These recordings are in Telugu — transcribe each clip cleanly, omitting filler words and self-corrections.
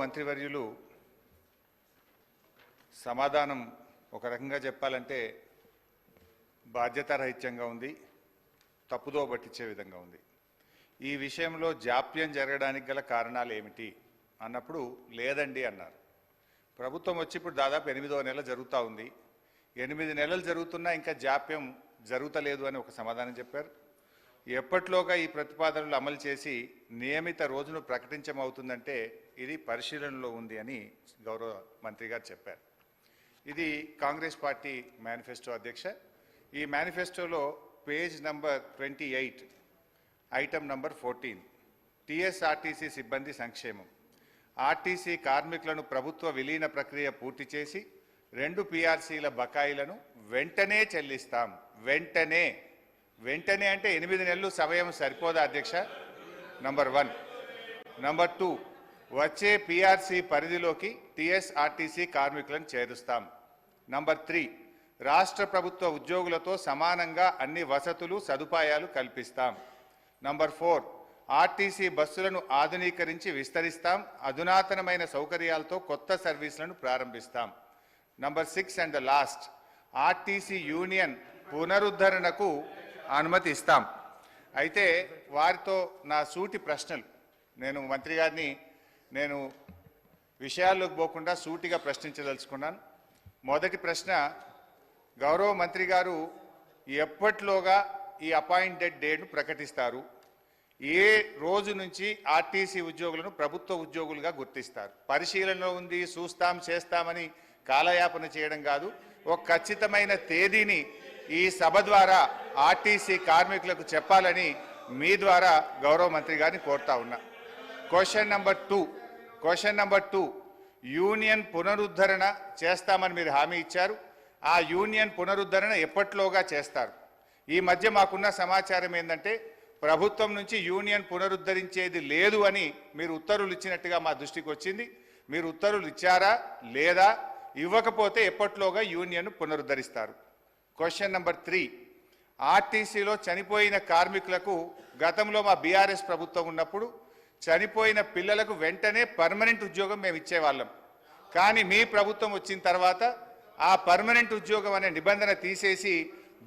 మంత్రివర్యులు సమాధానం ఒక రకంగా చెప్పాలంటే బాధ్యతారహిత్యంగా ఉంది, తప్పుదో పట్టించే విధంగా ఉంది. ఈ విషయంలో జాప్యం జరగడానికి గల కారణాలు ఏమిటి అన్నప్పుడు లేదండి అన్నారు. ప్రభుత్వం వచ్చి ఇప్పుడు దాదాపు 8వ నెల జరుగుతూ ఉంది. 8 నెలలు జరుగుతున్నా ఇంకా జాప్యం జరుగుతలేదు అని ఒక సమాధానం చెప్పారు. ఎప్పట్లోగా ఈ ప్రతిపాదనలు అమలు చేసి నియమిత రోజును ప్రకటించమవుతుందంటే ఇది పరిశీలనలో ఉంది అని గౌరవ మంత్రి గారు చెప్పారు. ఇది కాంగ్రెస్ పార్టీ మేనిఫెస్టో అధ్యక్ష. ఈ మేనిఫెస్టోలో page number 28 item number 14 TSRTC సిబ్బంది సంక్షేమం. ఆర్టీసీ కార్మికులను ప్రభుత్వ విలీన ప్రక్రియ పూర్తి చేసి 2 పీఆర్సీల బకాయిలను వెంటనే చెల్లిస్తాం. వెంటనే అంటే 8 నెలలు సమయం సరిపోదా అధ్యక్ష? నంబర్ 1. నంబర్ 2, వచ్చే పీఆర్సీ పరిధిలోకి టీఎస్ఆర్టీసీ కార్మికులను చేరుస్తాం. నంబర్ 3, రాష్ట్ర ప్రభుత్వ ఉద్యోగులతో సమానంగా అన్ని వసతులు సదుపాయాలు కల్పిస్తాం. నంబర్ 4, ఆర్టీసీ బస్సులను ఆధునీకరించి విస్తరిస్తాం. అధునాతనమైన సౌకర్యాలతో కొత్త సర్వీసులను ప్రారంభిస్తాం. Number 6 and the last, RTC union పునరుద్ధరణకు అనుమతి ఇస్తాం. అయితే వారితో నా సూటి ప్రశ్నలు, నేను మంత్రి గారిని విషయాల్లోకి పోకుండా సూటిగా ప్రశ్నించదలుచుకున్నాను. మొదటి ప్రశ్న, గౌరవ మంత్రి గారు ఎప్పట్లోగా ఈ అపాయింటెడ్ డేట్ను ప్రకటిస్తారు? ఏ రోజు నుంచి ఆర్టీసీ ఉద్యోగులను ప్రభుత్వ ఉద్యోగులుగా గుర్తిస్తారు? పరిశీలనలో ఉంది, చూస్తాం చేస్తామని కాలయాపన చేయడం కాదు, ఒక ఖచ్చితమైన తేదీని ఈ సభ ద్వారా ఆర్టీసీ కార్మికులకు చెప్పాలని మీ ద్వారా గౌరవ మంత్రి గారిని కోరుతా ఉన్నా. క్వశ్చన్ నంబర్ 2, యూనియన్ పునరుద్ధరణ చేస్తామని మీరు హామీ ఇచ్చారు. ఆ యూనియన్ పునరుద్ధరణ ఎప్పట్లోగా చేస్తారు? ఈ మధ్య మాకున్న సమాచారం ఏంటంటే ప్రభుత్వం నుంచి యూనియన్ పునరుద్ధరించేది లేదు అని మీరు ఉత్తర్వులు ఇచ్చినట్టుగా మా దృష్టికి వచ్చింది. మీరు ఉత్తర్వులు ఇచ్చారా లేదా? ఇవ్వకపోతే ఎప్పట్లోగా యూనియన్ పునరుద్ధరిస్తారు? క్వశ్చన్ నంబర్ 3, ఆర్టీసీలో చనిపోయిన కార్మికులకు గతంలో మా బీఆర్ఎస్ ప్రభుత్వం ఉన్నప్పుడు చనిపోయిన పిల్లలకు వెంటనే పర్మనెంట్ ఉద్యోగం మేము ఇచ్చేవాళ్ళం. కానీ మీ ప్రభుత్వం వచ్చిన తర్వాత ఆ పర్మనెంట్ ఉద్యోగం అనే నిబంధన తీసేసి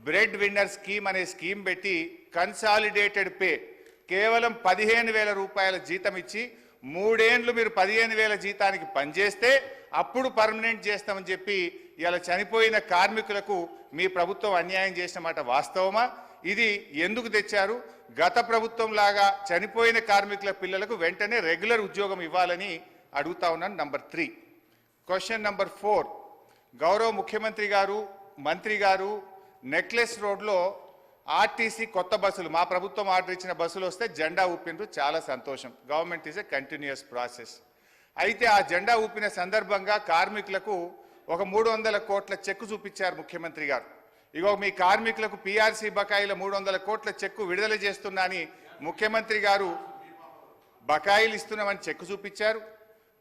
బ్రెడ్ విన్నర్ స్కీమ్ అనే స్కీమ్ పెట్టి కన్సాలిడేటెడ్ పే కేవలం 15,000 రూపాయల జీతం ఇచ్చి 3 ఏళ్ళు మీరు 15,000 జీతానికి పనిచేస్తే అప్పుడు పర్మనెంట్ చేస్తామని చెప్పి ఇలా చనిపోయిన కార్మికులకు మీ ప్రభుత్వం అన్యాయం చేసిన మాట వాస్తవమా? ఇది ఎందుకు తెచ్చారు? గత ప్రభుత్వం లాగా చనిపోయిన కార్మికుల పిల్లలకు వెంటనే రెగ్యులర్ ఉద్యోగం ఇవ్వాలని అడుగుతా ఉన్నాను. నంబర్ 3. క్వశ్చన్ నంబర్ 4, గౌరవ ముఖ్యమంత్రి గారు మంత్రి గారు నెక్లెస్ రోడ్లో ఆర్టీసీ కొత్త బస్సులు, మా ప్రభుత్వం ఆర్డర్ ఇచ్చిన బస్సులు వస్తే జెండా ఊపినరు, చాలా సంతోషం. Government is a continuous process. అయితే ఆ జెండా ఊపిన సందర్భంగా కార్మికులకు ఒక 300 కోట్ల చెక్కు చూపించారు ముఖ్యమంత్రి గారు. ఇగో మీ కార్మికులకు పీఆర్సీ బకాయిల 300 కోట్ల చెక్కు విడుదల చేస్తున్నా అని ముఖ్యమంత్రి గారు బకాయిలు ఇస్తున్నామని చెక్కు చూపించారు.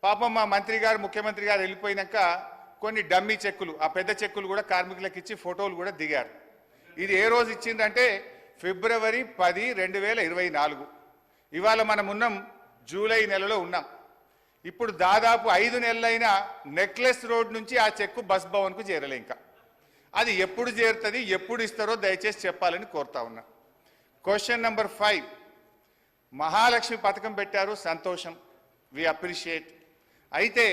పాపం మా మంత్రి గారు ముఖ్యమంత్రి గారు వెళ్ళిపోయినాక కొన్ని డమ్మీ చెక్కులు, ఆ పెద్ద చెక్కులు కూడా కార్మికులకు ఇచ్చి ఫోటోలు కూడా దిగారు. ఇది ఏ రోజు ఇచ్చిందంటే ఫిబ్రవరి 10, 2024. ఇవాళ మనం ఉన్నాం జూలై నెలలో ఉన్నాం. ఇప్పుడు దాదాపు 5 నెలలైనా నెక్లెస్ రోడ్ నుంచి ఆ చెక్కు బస్ భవన్కు చేరలే. ఇంకా అది ఎప్పుడు చేరుతుంది, ఎప్పుడు ఇస్తారో దయచేసి చెప్పాలని కోరుతా ఉన్నా. క్వశ్చన్ నంబర్ 5, మహాలక్ష్మి పథకం పెట్టారు, సంతోషం, వి అప్రిషియేట్. అయితే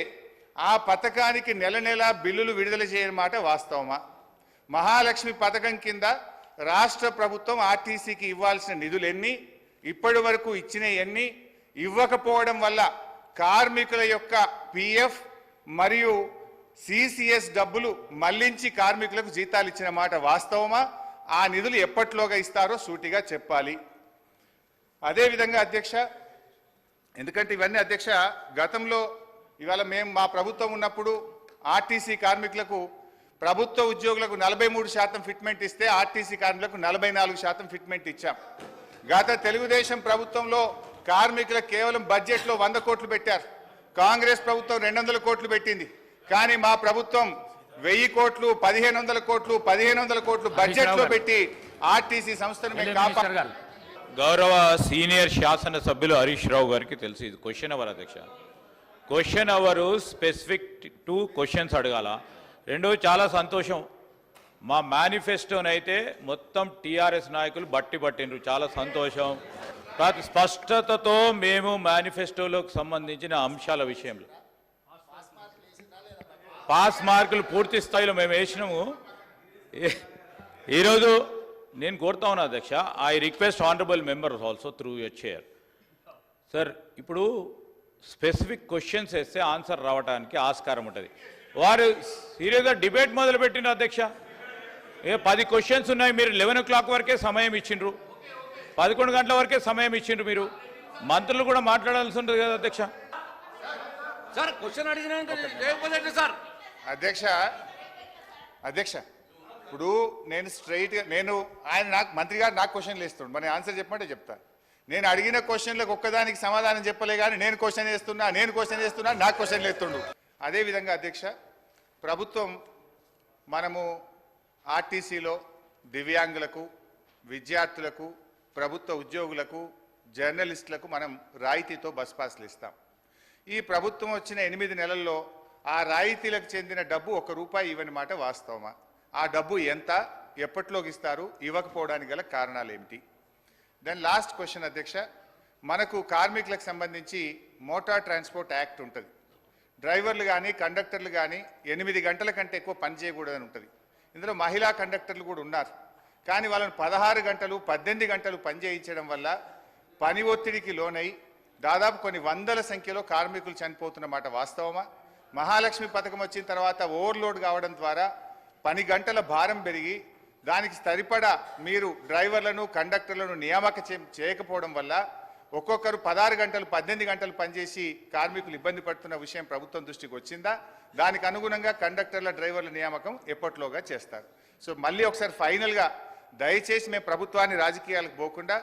ఆ పథకానికి నెల బిల్లులు విడుదల చేయని మాట వాస్తవమా? మహాలక్ష్మి పథకం కింద రాష్ట్ర ప్రభుత్వం ఆర్టీసీకి ఇవ్వాల్సిన నిధులు ఎన్ని, ఇప్పటి వరకు ఇచ్చిన ఎన్ని, ఇవ్వకపోవడం వల్ల కార్మికుల యొక్క పిఎఫ్ మరియు సిసిఎస్ డబ్బులు మళ్లించి కార్మికులకు జీతాలు ఇచ్చిన మాట వాస్తవమా? ఆ నిధులు ఎప్పట్లోగా ఇస్తారో సూటిగా చెప్పాలి. అదేవిధంగా అధ్యక్ష, ఎందుకంటే ఇవన్నీ అధ్యక్ష గతంలో, ఇవాళ మేము మా ప్రభుత్వం ఉన్నప్పుడు ఆర్టీసీ కార్మికులకు, ప్రభుత్వ ఉద్యోగులకు 43% ఫిట్మెంట్ ఇస్తే ఆర్టీసీ కార్మికులకు 44% ఫిట్మెంట్ ఇచ్చాం. గత తెలుగుదేశం ప్రభుత్వంలో కార్మికులకు కేవలం బడ్జెట్లో 100 కోట్లు పెట్టారు. కాంగ్రెస్ ప్రభుత్వం 200 కోట్లు పెట్టింది. కానీ మా ప్రభుత్వం 1000 కోట్లు, 1500 కోట్లు, 1500 కోట్లు బడ్జెట్లో పెట్టి ఆర్టీసీ సంస్థను మేము కాపాడాలి. గౌరవ సీనియర్ శాసన సభ్యులు హరీష్ రావు గారికి తెలుసు. ఇది క్వశ్చన్ అవర్ అధ్యక్ష. Question hour specific to questions అడగాల. రెండో చాలా సంతోషం, మా మేనిఫెస్టోనైతే మొత్తం టీఆర్ఎస్ నాయకులు పట్టిండ్రు, చాలా సంతోషం. స్పష్టతతో మేము మేనిఫెస్టోలోకి సంబంధించిన అంశాల విషయంలో పాస్ మార్కులు పూర్తి స్థాయిలో మేము వేసినాము. ఈరోజు నేను కోరుతా ఉన్నా అధ్యక్ష, I request honourable members also through your chair. Sir, ఇప్పుడు స్పెసిఫిక్ క్వశ్చన్స్ వేస్తే ఆన్సర్ రావడానికి ఆస్కారం ఉంటుంది. వారు సీరియస్గా డిబేట్ మొదలుపెట్టిన అధ్యక్ష, 10 క్వశ్చన్స్ ఉన్నాయి, మీరు 11 o'clock వరకే సమయం ఇచ్చిండ్రు, 11 గంటల వరకే సమయం ఇచ్చిండ్రు. మీరు మంత్రులు కూడా మాట్లాడాల్సి ఉంటుంది కదా అధ్యక్ష. సార్ క్వశ్చన్ అడిగిన సార్ అధ్యక్ష ఇప్పుడు నేను ఆయన నాకు మంత్రి గారు నాకు క్వశ్చన్లు ఇస్తుండు, మరి ఆన్సర్ చెప్పమంటే చెప్తా. నేను అడిగిన క్వశ్చన్లకు ఒక్కదానికి సమాధానం చెప్పలే కానీ నేను క్వశ్చన్ చేస్తున్నా నాకు క్వశ్చన్లు ఎత్తుండు. అదేవిధంగా అధ్యక్ష, ప్రభుత్వం మనము ఆర్టీసీలో దివ్యాంగులకు, విద్యార్థులకు, ప్రభుత్వ ఉద్యోగులకు, జర్నలిస్టులకు మనం రాయితీతో బస్ పాస్లు ఇస్తాం. ఈ ప్రభుత్వం వచ్చిన 8 నెలల్లో ఆ రాయితీలకు చెందిన డబ్బు ₹1 ఇవ్వని మాట వాస్తవమా? ఆ డబ్బు ఎంత, ఎప్పటిలోకి ఇస్తారు, ఇవ్వకపోవడానికి గల కారణాలు ఏమిటి? దెన్ లాస్ట్ క్వశ్చన్ అధ్యక్ష, మనకు కార్మికులకు సంబంధించి మోటార్ ట్రాన్స్పోర్ట్ యాక్ట్ ఉంటుంది. డ్రైవర్లు కానీ కండక్టర్లు కానీ 8 గంటల కంటే ఎక్కువ పని చేయకూడదని ఉంటుంది. ఇందులో మహిళా కండక్టర్లు కూడా ఉన్నారు. కానీ వాళ్ళని 16 గంటలు 18 గంటలు పని చేయించడం వల్ల పని ఒత్తిడికి లోనై దాదాపు కొన్ని వందల సంఖ్యలో కార్మికులు చనిపోతున్న మాట వాస్తవమా? మహాలక్ష్మి పథకం వచ్చిన తర్వాత ఓవర్లోడ్ కావడం ద్వారా పని గంటల భారం పెరిగి దానికి సరిపడా మీరు డ్రైవర్లను కండక్టర్లను నియామక చేయకపోవడం వల్ల ఒక్కొక్కరు 16 గంటలు 18 గంటలు పనిచేసి కార్మికులు ఇబ్బంది పడుతున్న విషయం ప్రభుత్వం దృష్టికి వచ్చిందా? దానికి అనుగుణంగా కండక్టర్ల డ్రైవర్ల నియామకం ఎప్పట్లోగా చేస్తారు. సో మళ్ళీ ఒకసారి ఫైనల్గా దయచేసి మేము ప్రభుత్వాన్ని రాజకీయాలకు పోకుండా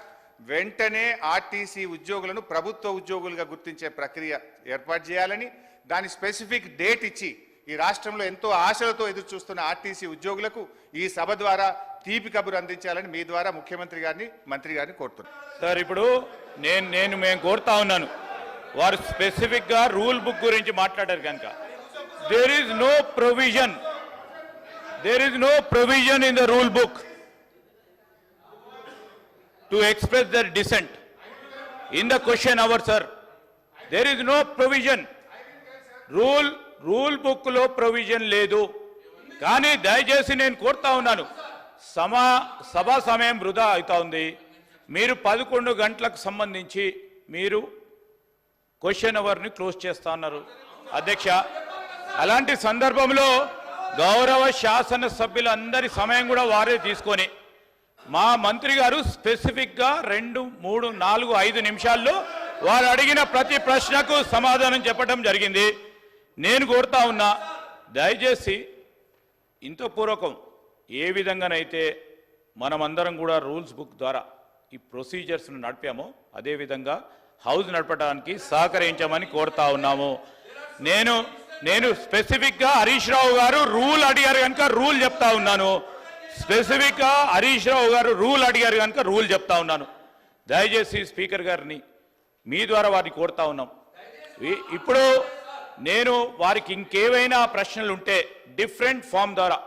వెంటనే ఆర్టీసీ ఉద్యోగులను ప్రభుత్వ ఉద్యోగులుగా గుర్తించే ప్రక్రియ ఏర్పాటు చేయాలని, దాని స్పెసిఫిక్ డేట్ ఇచ్చి ఈ రాష్ట్రంలో ఎంతో ఆశలతో ఎదురు చూస్తున్న ఆర్టీసీ ఉద్యోగులకు ఈ సభ ద్వారా తీపి కబురు అందించాలని మీ ద్వారా ముఖ్యమంత్రి గారిని, మంత్రి గారిని కోరుతున్నాను. సార్, ఇప్పుడు మేము కోరుతా ఉన్నాను, వారు స్పెసిఫిక్గా రూల్ బుక్ గురించి మాట్లాడారు కనుక there is no provision in the rule book to express their dissent in the question hour, sir. There is no provision. Rule book lo provision ledu. Kani దయచేసి నేను కోరుతా ఉన్నాను, సభా సమయం వృధా అవుతా ఉంది. మీరు 11 గంటలకు సంబంధించి మీరు క్వశ్చన్ అవర్ని క్లోజ్ చేస్తా ఉన్నారు అధ్యక్ష. అలాంటి సందర్భంలో గౌరవ శాసన సభ్యులందరి సమయం కూడా వారే తీసుకొని మా మంత్రి గారు స్పెసిఫిక్గా 2, 3, 4, 5 నిమిషాల్లో వారు అడిగిన ప్రతి ప్రశ్నకు సమాధానం చెప్పడం జరిగింది. నేను కోరుతా ఉన్నా, దయచేసి ఇంతపూర్వకం ఏ విధంగానైతే మనమందరం కూడా రూల్స్ బుక్ ద్వారా ఈ ప్రొసీజర్స్ను నడిపామో అదేవిధంగా హౌస్ నడపడానికి సహకరించమని కోరుతా ఉన్నాము. నేను స్పెసిఫిక్గా హరీష్ రావు గారు రూల్ అడిగారు కనుక రూల్ చెప్తా ఉన్నాను. స్పెసిఫిక్గా హరీష్ రావు గారు రూల్ అడిగారు కనుక రూల్ చెప్తా ఉన్నాను. దయచేసి స్పీకర్ గారిని మీ ద్వారా వారిని కోరుతా ఉన్నాం. ఇప్పుడు నేను వారికి ఇంకేవైనా ప్రశ్నలు ఉంటే డిఫరెంట్ ఫామ్ ద్వారా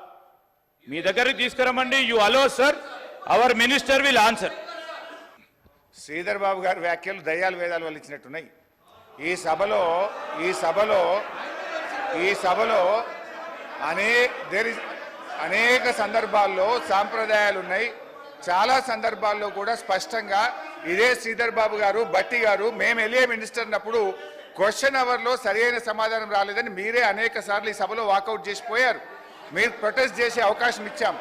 మీ దగ్గరికి తీసుకురమ్మండి. You allow sir, our minister will answer. Sridhar Babu గారి వ్యాఖ్యలు దయ్యాలు వేదాలు వాళ్ళు ఇచ్చినట్టున్నాయి. ఈ సభలో అనేక సందర్భాల్లో సాంప్రదాయాలు ఉన్నాయి. చాలా సందర్భాల్లో కూడా స్పష్టంగా ఇదే శ్రీధర్ బాబు గారు, భట్టి గారు, మేము వెళ్ళే మినిస్టర్ అన్నప్పుడు క్వశ్చన్ అవర్లో సరైన సమాధానం రాలేదని మీరే అనేక సార్లు ఈ సభలో వాకౌట్ చేసిపోయారు. మీరు ప్రొటెస్ట్ చేసే అవకాశం ఇచ్చాం.